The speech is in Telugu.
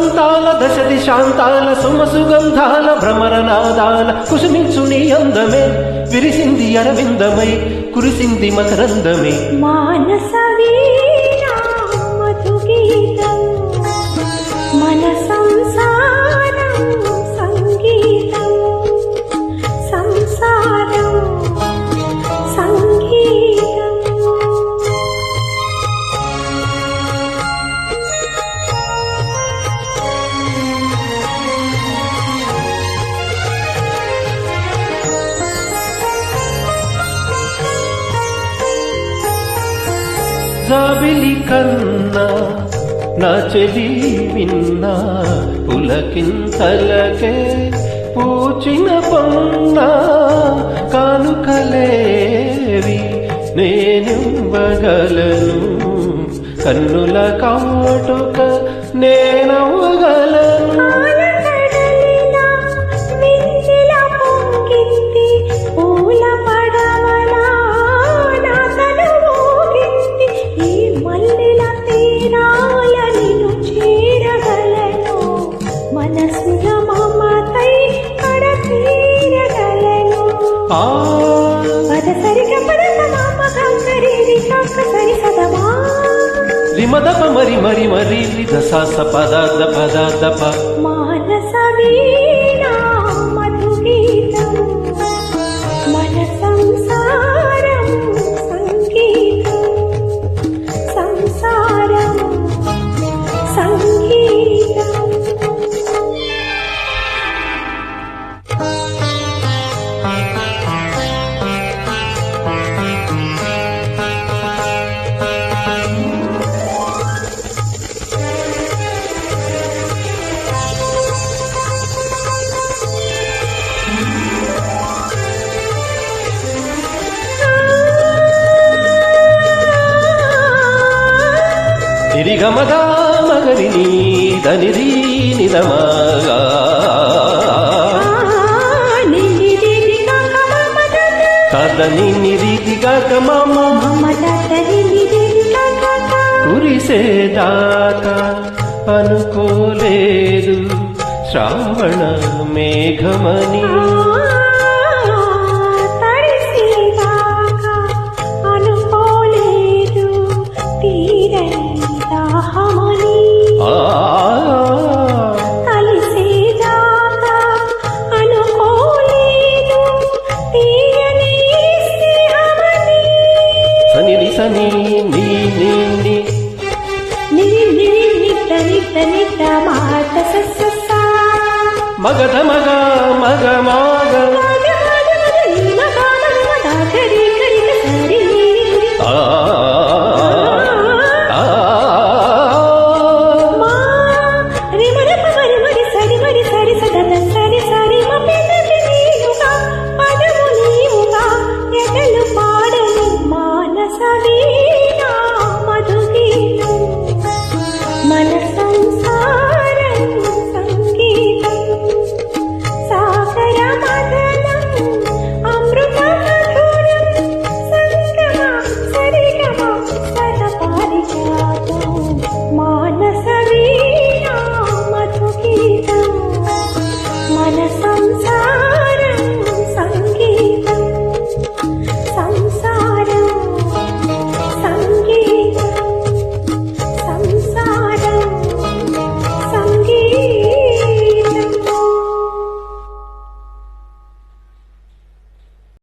వసంతాల దశ దిశాంతాల సుమసుగంధాల భ్రమరనాదాల కుసుమించు నీ అందమే విరిసింది అరవిందమై కురిసింది మకరందమే మానస వీణా మధుగీతం మన సంసారం సంగీతం సంసారం సంగీతం జాబిలి కన్నా నా చెలి విన్నా పులకింతలకే పూచిన పొన్నా కానుకలేవి నేనివ్వగలను కన్నుల కాటుక నేనవ్వగలను రిమదప మరి మరి మరి దసాస పదార్థ పదార్థ మానస వీణా మధుగీతం మన సంసారం సంగీతం సంసారం సంగీతం నిరిగమగా మగరిని దనిరి నిదమగా కదని నిరిదిగా కమమ కురిసేదాకా అనుకోలేదు శ్రావణ మేఘమని సని నీ నీ నీ మగధ మగ మగ మగ